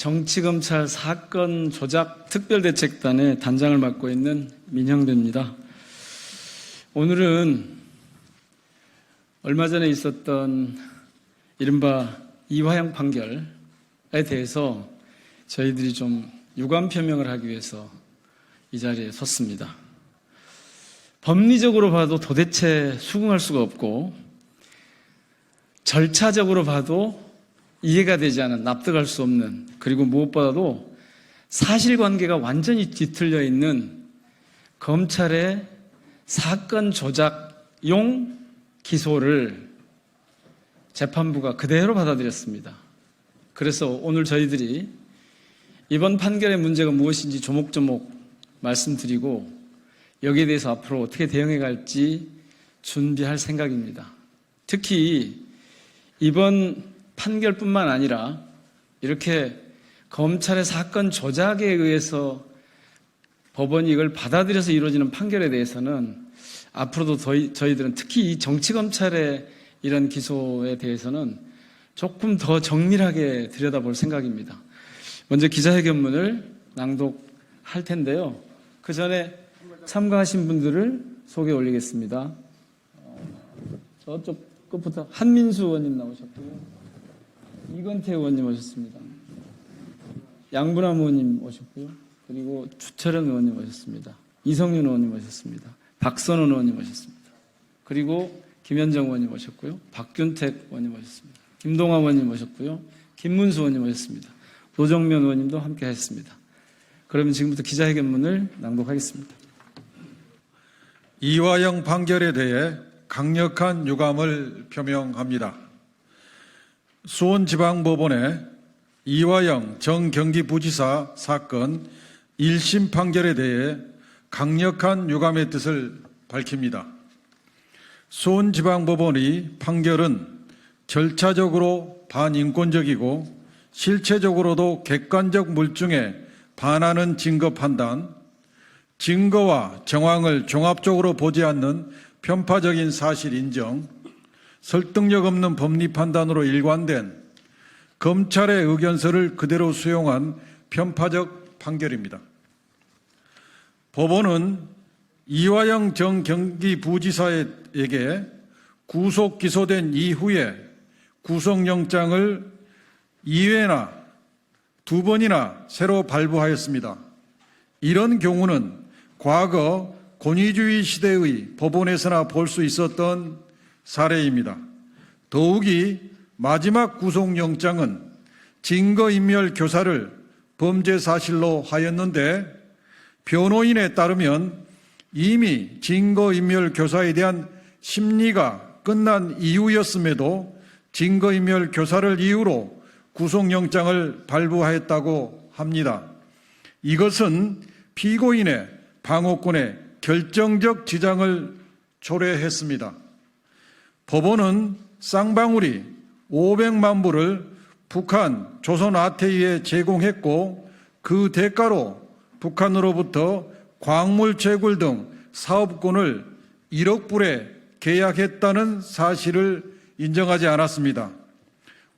정치검찰 사건 조작 특별대책단의 단장을 맡고 있는 민형배입니다. 오늘은 얼마 전에 있었던 이른바 이화영 판결에 대해서 저희들이 좀 유감 표명을 하기 위해서 이 자리에 섰습니다. 법리적으로 봐도 도대체 수긍할 수가 없고, 절차적으로 봐도 이해가 되지 않은, 납득할 수 없는, 그리고 무엇보다도 사실관계가 완전히 뒤틀려 있는 검찰의 사건 조작용 기소를 재판부가 그대로 받아들였습니다. 그래서 오늘 저희들이 이번 판결의 문제가 무엇인지 조목조목 말씀드리고, 여기에 대해서 앞으로 어떻게 대응해 갈지 준비할 생각입니다. 특히 이번 판결뿐만 아니라 이렇게 검찰의 사건 조작에 의해서 법원이 이걸 받아들여서 이루어지는 판결에 대해서는 앞으로도 저희들은 특히 이 정치검찰의 이런 기소에 대해서는 조금 더 정밀하게 들여다볼 생각입니다. 먼저 기자회견문을 낭독할 텐데요. 그 전에 참가하신 분들을 소개 올리겠습니다. 저쪽 끝부터 한민수 의원님 나오셨고요. 이건태 의원님 오셨습니다. 양분함 의원님 오셨고요. 그리고 주철현 의원님 오셨습니다. 이성윤 의원님 오셨습니다. 박선원 의원님 오셨습니다. 그리고 김현정 의원님 오셨고요. 박균택 의원님 오셨습니다. 김동화 의원님 오셨고요. 김문수 의원님 오셨습니다. 노정면 의원님도 함께 하셨습니다. 그러면 지금부터 기자회견문을 낭독하겠습니다. 이화영 판결에 대해 강력한 유감을 표명합니다. 수원지방법원의 이화영 전 경기부지사 사건 1심 판결에 대해 강력한 유감의 뜻을 밝힙니다. 수원지방법원의 판결은 절차적으로 반인권적이고 실체적으로도 객관적 물증에 반하는 증거 판단, 증거와 정황을 종합적으로 보지 않는 편파적인 사실 인정, 설득력 없는 법리 판단으로 일관된 검찰의 의견서를 그대로 수용한 편파적 판결입니다. 법원은 이화영 전 경기부지사에게 구속 기소된 이후에 구속영장을 2회나 2번이나 새로 발부하였습니다. 이런 경우는 과거 권위주의 시대의 법원에서나 볼 수 있었던 사례입니다. 더욱이 마지막 구속영장은 증거인멸 교사를 범죄 사실로 하였는데, 변호인에 따르면 이미 증거인멸 교사에 대한 심리가 끝난 이후였음에도 증거인멸 교사를 이유로 구속영장을 발부하였다고 합니다. 이것은 피고인의 방어권에 결정적 지장을 초래했습니다. 법원은 쌍방울이 500만 불을 북한 조선아태이에 제공했고, 그 대가로 북한으로부터 광물 채굴 등 사업권을 1억 불에 계약했다는 사실을 인정하지 않았습니다.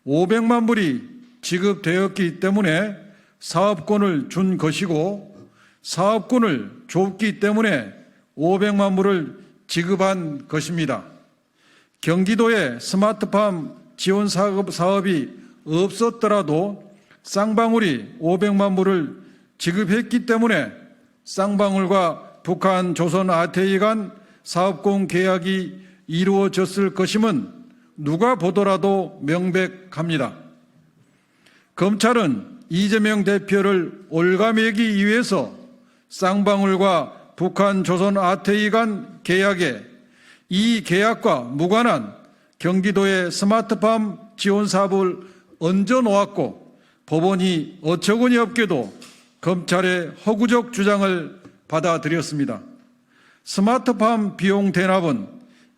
500만 불이 지급되었기 때문에 사업권을 준 것이고, 사업권을 줬기 때문에 500만 불을 지급한 것입니다. 경기도에 스마트팜 지원 사업이 없었더라도 쌍방울이 500만 불을 지급했기 때문에 쌍방울과 북한 조선 아태이 간 사업권 계약이 이루어졌을 것임은 누가 보더라도 명백합니다. 검찰은 이재명 대표를 올가매기 위해서 쌍방울과 북한 조선 아태이 간 계약에 이 계약과 무관한 경기도의 스마트팜 지원 사업을 얹어 놓았고, 법원이 어처구니 없게도 검찰의 허구적 주장을 받아들였습니다. 스마트팜 비용 대납은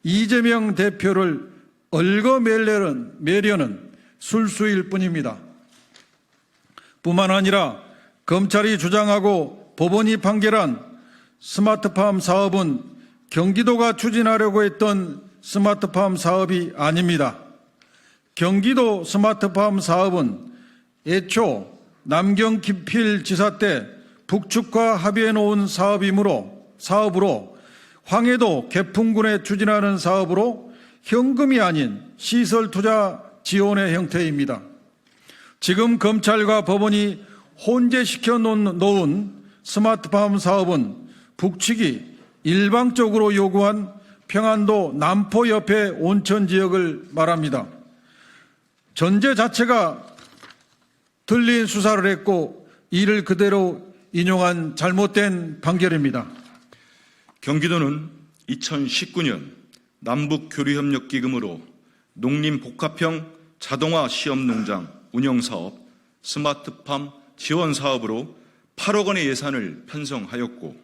이재명 대표를 얽어매려는 술수일 뿐입니다. 뿐만 아니라 검찰이 주장하고 법원이 판결한 스마트팜 사업은 경기도가 추진하려고 했던 스마트팜 사업이 아닙니다. 경기도 스마트팜 사업은 애초 남경필지사 때 북측과 합의해 놓은 사업으로 황해도 개풍군에 추진하는 사업으로 현금이 아닌 시설 투자 지원의 형태입니다. 지금 검찰과 법원이 혼재시켜 놓은 스마트팜 사업은 북측이 일방적으로 요구한 평안도 남포 옆의 온천 지역을 말합니다. 전제 자체가 틀린 수사를 했고 이를 그대로 인용한 잘못된 판결입니다. 경기도는 2019년 남북교류협력기금으로 농림복합형 자동화 시험농장 운영사업 스마트팜 지원사업으로 8억 원의 예산을 편성하였고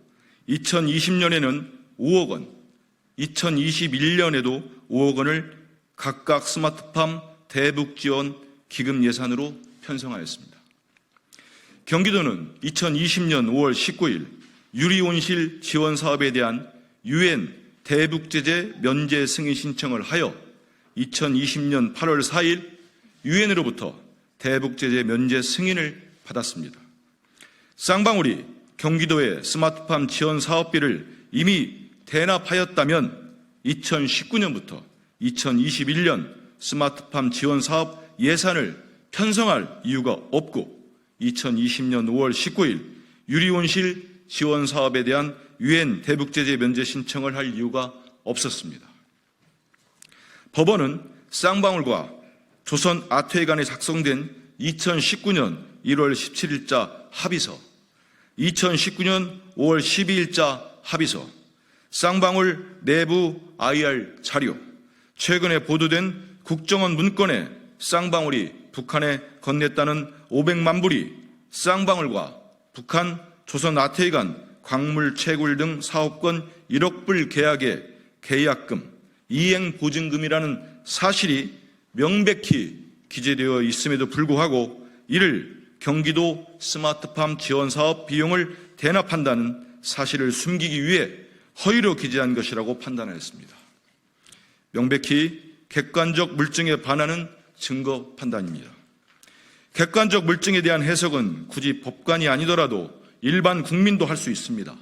2020년에는 5억 원, 2021년에도 5억 원을 각각 스마트팜 대북지원 기금 예산으로 편성하였습니다. 경기도는 2020년 5월 19일 유리온실 지원 사업에 대한 UN 대북제재 면제 승인 신청을 하여 2020년 8월 4일 UN으로부터 대북제재 면제 승인을 받았습니다. 쌍방울이 경기도의 스마트팜 지원 사업비를 이미 대납하였다면 2019년부터 2021년 스마트팜 지원 사업 예산을 편성할 이유가 없고 2020년 5월 19일 유리온실 지원 사업에 대한 UN 대북제재 면제 신청을 할 이유가 없었습니다. 법원은 쌍방울과 조선 아태회 간에 작성된 2019년 1월 17일자 합의서, 2019년 5월 12일자 합의서, 쌍방울 내부 IR 자료, 최근에 보도된 국정원 문건에 쌍방울이 북한에 건넸다는 500만 불이 쌍방울과 북한 조선 아태회 간 광물 채굴 등 사업권 1억 불 계약의 계약금, 이행 보증금이라는 사실이 명백히 기재되어 있음에도 불구하고 이를 경기도 스마트팜 지원 사업 비용을 대납한다는 사실을 숨기기 위해 허위로 기재한 것이라고 판단하였습니다. 명백히 객관적 물증에 반하는 증거 판단입니다. 객관적 물증에 대한 해석은 굳이 법관이 아니더라도 일반 국민도 할 수 있습니다.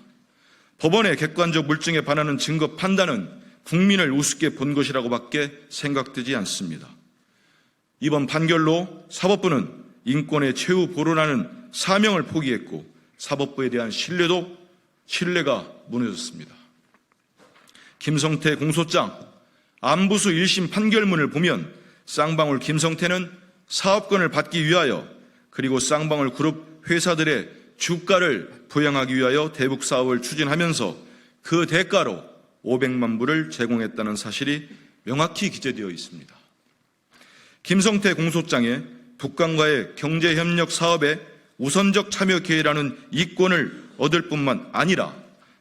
법원의 객관적 물증에 반하는 증거 판단은 국민을 우습게 본 것이라고밖에 생각되지 않습니다. 이번 판결로 사법부는 인권의 최후 보루라는 사명을 포기했고 사법부에 대한 신뢰가 무너졌습니다. 김성태 공소장 안부수 1심 판결문을 보면 쌍방울 김성태는 사업권을 받기 위하여 그리고 쌍방울 그룹 회사들의 주가를 부양하기 위하여 대북 사업을 추진하면서 그 대가로 500만 불을 제공했다는 사실이 명확히 기재되어 있습니다. 김성태 공소장에 북한과의 경제협력 사업에 우선적 참여 기회라는 이권을 얻을 뿐만 아니라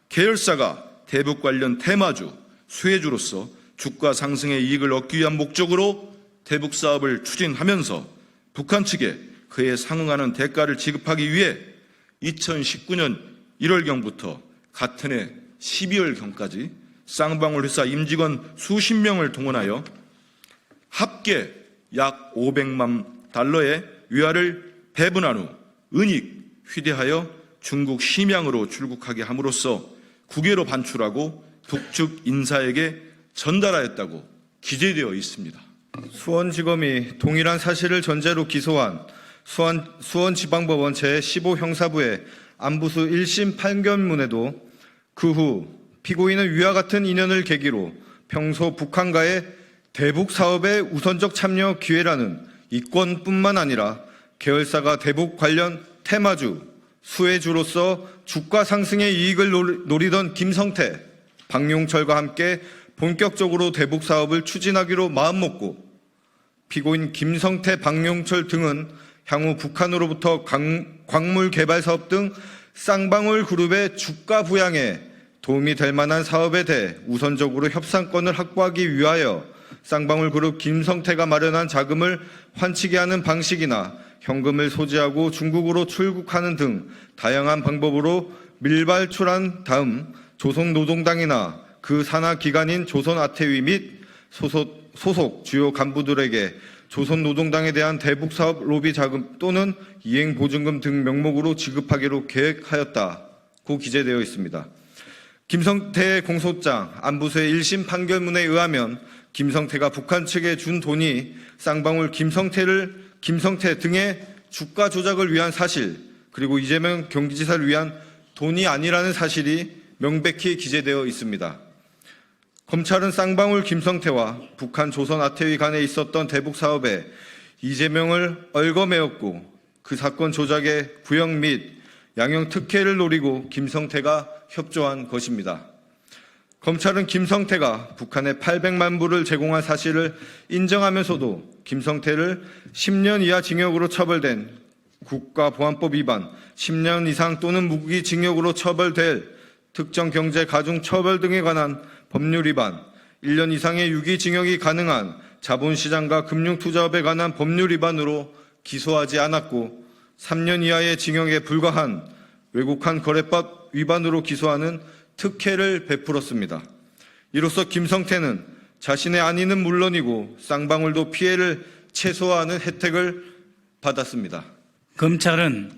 계열사가 대북 관련 테마주, 수혜주로서 주가 상승의 이익을 얻기 위한 목적으로 대북 사업을 추진하면서 북한 측에 그에 상응하는 대가를 지급하기 위해 2019년 1월경부터 같은 해 12월경까지 쌍방울 회사 임직원 수십 명을 동원하여 합계 약 500만 달러의 위화를 배분한 후 은닉, 휴대하여 중국 심양으로 출국하게 함으로써 국외로 반출하고 북측 인사에게 전달하였다고 기재되어 있습니다. 수원지검이 동일한 사실을 전제로 기소한 수원지방법원 제15형사부의 안부수 1심 판결문에도 그 후 피고인은 위와 같은 인연을 계기로 평소 북한과의 대북 사업의 우선적 참여 기회라는 이권뿐만 아니라 계열사가 대북 관련 테마주, 수혜주로서 주가 상승의 이익을 노리던 김성태, 박용철과 함께 본격적으로 대북 사업을 추진하기로 마음먹고 피고인 김성태, 박용철 등은 향후 북한으로부터 광물 개발 사업 등 쌍방울 그룹의 주가 부양에 도움이 될 만한 사업에 대해 우선적으로 협상권을 확보하기 위하여 쌍방울 그룹 김성태가 마련한 자금을 환치게 하는 방식이나 현금을 소지하고 중국으로 출국하는 등 다양한 방법으로 밀발출한 다음 조선노동당이나 그 산하 기관인 조선아태위 및 소속 주요 간부들에게 조선노동당에 대한 대북사업 로비 자금 또는 이행보증금 등 명목으로 지급하기로 계획하였다고 기재되어 있습니다. 김성태 공소장 안부수의 1심 판결문에 의하면 김성태가 북한 측에 준 돈이 쌍방울 김성태 등의 주가 조작을 위한 사실, 그리고 이재명 경기지사를 위한 돈이 아니라는 사실이 명백히 기재되어 있습니다. 검찰은 쌍방울 김성태와 북한 조선 아태위 간에 있었던 대북 사업에 이재명을 얽어매었고 그 사건 조작의 구형 및 양형 특혜를 노리고 김성태가 협조한 것입니다. 검찰은 김성태가 북한에 800만 불을 제공한 사실을 인정하면서도 김성태를 10년 이하 징역으로 처벌된 국가보안법 위반, 10년 이상 또는 무기징역으로 처벌될 특정경제가중처벌 등에 관한 법률 위반, 1년 이상의 유기징역이 가능한 자본시장과 금융투자업에 관한 법률 위반으로 기소하지 않았고 3년 이하의 징역에 불과한 외국환 거래법 위반으로 기소하는 특혜를 베풀었습니다. 이로써 김성태는 자신의 안위는 물론이고 쌍방울도 피해를 최소화하는 혜택을 받았습니다. 검찰은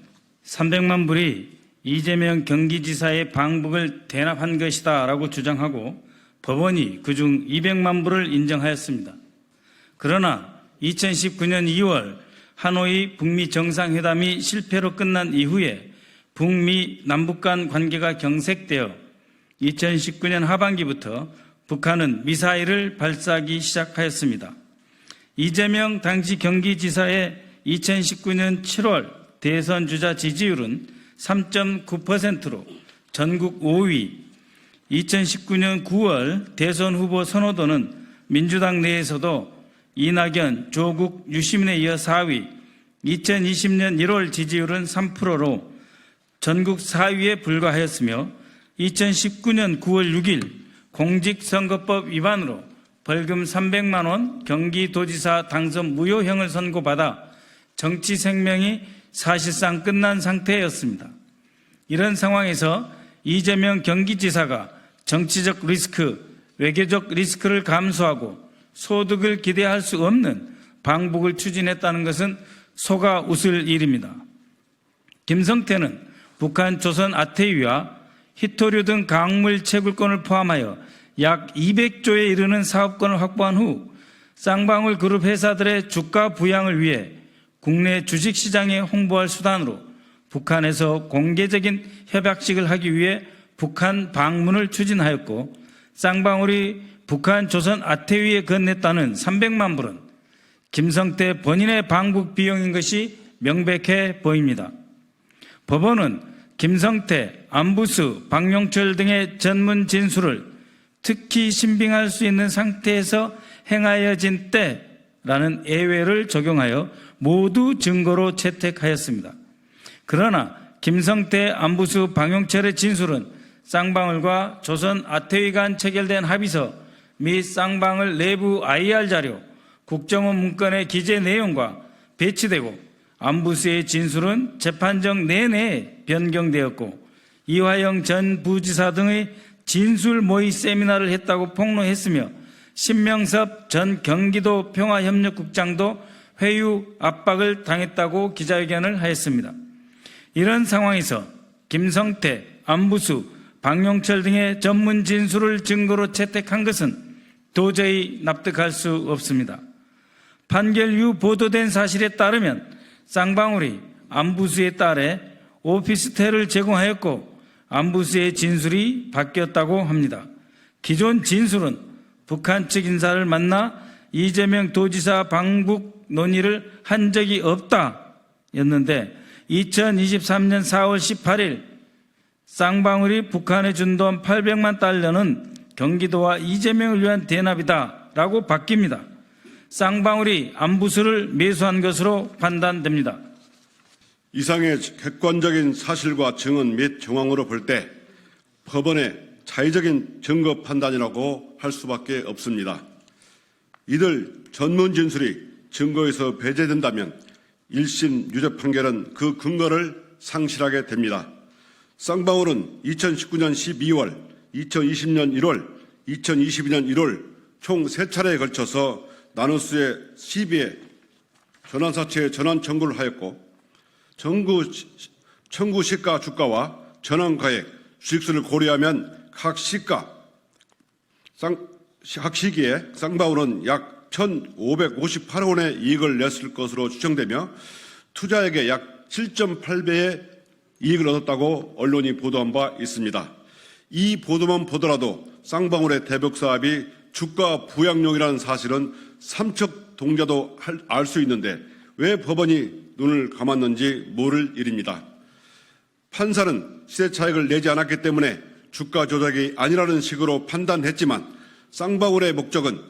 300만 불이 이재명 경기지사의 방북을 대납한 것이다라고 주장하고 법원이 그중 200만 불을 인정하였습니다. 그러나 2019년 2월 하노이 북미 정상회담이 실패로 끝난 이후에 북미 남북 간 관계가 경색되어 2019년 하반기부터 북한은 미사일을 발사하기 시작하였습니다. 이재명 당시 경기지사의 2019년 7월 대선 주자 지지율은 3.9%로 전국 5위, 2019년 9월 대선 후보 선호도는 민주당 내에서도 이낙연, 조국, 유시민에 이어 4위, 2020년 1월 지지율은 3%로 전국 4위에 불과하였으며 2019년 9월 6일 공직선거법 위반으로 벌금 300만 원 경기도지사 당선 무효형을 선고받아 정치 생명이 사실상 끝난 상태였습니다. 이런 상황에서 이재명 경기지사가 정치적 리스크, 외교적 리스크를 감수하고 소득을 기대할 수 없는 방북을 추진했다는 것은 속아 웃을 일입니다. 김성태는 북한 조선 아태위와 히토류 등 광물 채굴권을 포함하여 약 200조에 이르는 사업권을 확보한 후 쌍방울 그룹 회사들의 주가 부양을 위해 국내 주식시장에 홍보할 수단으로 북한에서 공개적인 협약식을 하기 위해 북한 방문을 추진하였고 쌍방울이 북한 조선 아태위에 건넸다는 300만 불은 김성태 본인의 방북 비용인 것이 명백해 보입니다. 법원은 김성태, 안부수, 박용철 등의 전문 진술을 특히 신빙할 수 있는 상태에서 행하여진 때라는 예외를 적용하여 모두 증거로 채택하였습니다. 그러나 김성태, 안부수, 박용철의 진술은 쌍방울과 조선 아태위 간 체결된 합의서 및 쌍방울 내부 IR 자료, 국정원 문건의 기재 내용과 배치되고 안부수의 진술은 재판정 내내 변경되었고 이화영 전 부지사 등의 진술 모의 세미나를 했다고 폭로했으며 신명섭 전 경기도 평화협력국장도 회유 압박을 당했다고 기자회견을 하였습니다. 이런 상황에서 김성태, 안부수, 박용철 등의 전문 진술을 증거로 채택한 것은 도저히 납득할 수 없습니다. 판결 이후 보도된 사실에 따르면 쌍방울이 안부수에 따라 오피스텔을 제공하였고 안부수의 진술이 바뀌었다고 합니다. 기존 진술은 북한 측 인사를 만나 이재명 도지사 방북 논의를 한 적이 없다였는데 2023년 4월 18일 쌍방울이 북한에 준 돈 800만 달러는 경기도와 이재명을 위한 대납이다라고 바뀝니다. 쌍방울이 안부수를 매수한 것으로 판단됩니다. 이상의 객관적인 사실과 증언 및 정황으로 볼 때 법원의 자의적인 증거 판단이라고 할 수밖에 없습니다. 이들 전문 진술이 증거에서 배제된다면 1심 유죄 판결은 그 근거를 상실하게 됩니다. 쌍방울은 2019년 12월, 2020년 1월, 2022년 1월 총 3차례에 걸쳐서 나누수의 시비에 전환사채 전환 청구를 하였고 청구 시가 주가와 전환가액, 수익수를 고려하면 각 시기에 쌍방울은 약 1,558억 원의 이익을 냈을 것으로 추정되며 투자액의 약 7.8배의 이익을 얻었다고 언론이 보도한 바 있습니다. 이 보도만 보더라도 쌍방울의 대북 사업이 주가 부양용이라는 사실은 삼척동자도 알 수 있는데 왜 법원이 눈을 감았는지 모를 일입니다. 판사는 시세 차익을 내지 않았기 때문에 주가 조작이 아니라는 식으로 판단했지만 쌍방울의 목적은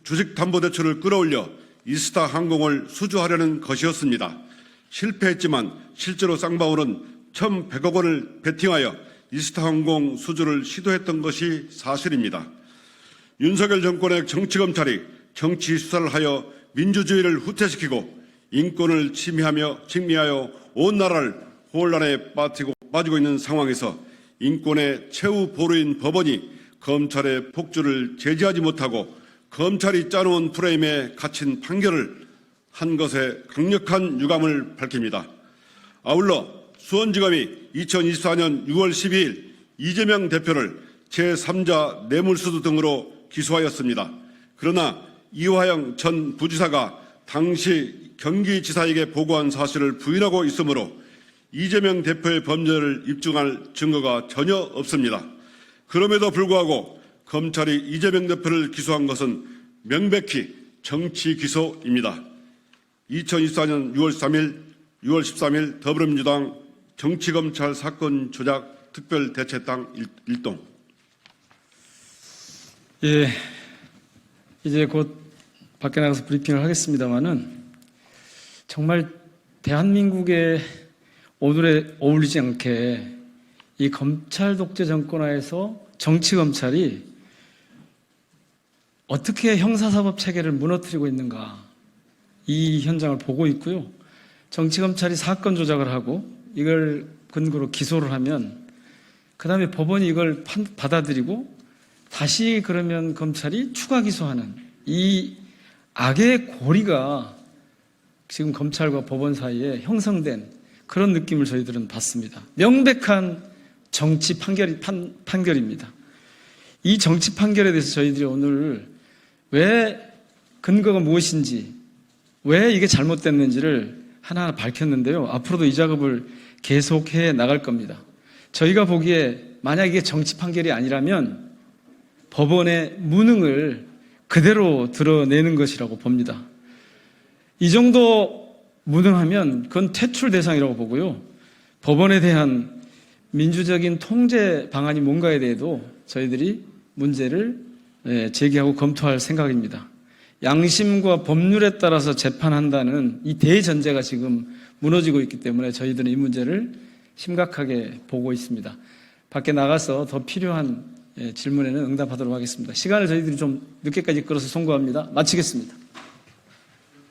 주식담보대출을 끌어올려 이스타 항공을 수주하려는 것이었습니다. 실패했지만 실제로 쌍방울은 1,100억 원을 베팅하여 이스타 항공 수주를 시도했던 것이 사실입니다. 윤석열 정권의 정치검찰이 정치 수사를 하여 민주주의를 후퇴시키고 인권을 침해하여 온 나라를 혼란에 빠지고 있는 상황에서 인권의 최후 보루인 법원이 검찰의 폭주를 제지하지 못하고 검찰이 짜놓은 프레임에 갇힌 판결을 한 것에 강력한 유감을 밝힙니다. 아울러 수원지검이 2024년 6월 12일 이재명 대표를 제3자 뇌물수수 등으로 기소하였습니다. 그러나 이화영 전 부지사가 당시 경기지사에게 보고한 사실을 부인하고 있으므로 이재명 대표의 범죄를 입증할 증거가 전혀 없습니다. 그럼에도 불구하고 검찰이 이재명 대표를 기소한 것은 명백히 정치 기소입니다. 2024년 6월 13일 더불어민주당 정치검찰 사건 조작 특별대책당 1동. 예, 이제 곧 밖에 나가서 브리핑을 하겠습니다만은 정말 대한민국의 오늘에 어울리지 않게 이 검찰 독재 정권하에서 정치검찰이 어떻게 형사사법 체계를 무너뜨리고 있는가, 이 현장을 보고 있고요. 정치검찰이 사건 조작을 하고 이걸 근거로 기소를 하면 그 다음에 법원이 이걸 받아들이고 다시 그러면 검찰이 추가 기소하는 이 악의 고리가 지금 검찰과 법원 사이에 형성된 그런 느낌을 저희들은 받습니다. 명백한 정치 판결입니다. 이 정치 판결에 대해서 저희들이 오늘 왜 근거가 무엇인지, 왜 이게 잘못됐는지를 하나하나 밝혔는데요. 앞으로도 이 작업을 계속해 나갈 겁니다. 저희가 보기에 만약 이게 정치 판결이 아니라면 법원의 무능을 그대로 드러내는 것이라고 봅니다. 이 정도 무능하면 그건 퇴출 대상이라고 보고요. 법원에 대한 민주적인 통제 방안이 뭔가에 대해도 저희들이 문제를 제기하고 검토할 생각입니다. 양심과 법률에 따라서 재판한다는 이 대전제가 지금 무너지고 있기 때문에 저희들은 이 문제를 심각하게 보고 있습니다. 밖에 나가서 더 필요한 질문에는 응답하도록 하겠습니다. 시간을 저희들이 좀 늦게까지 끌어서 송구합니다. 마치겠습니다.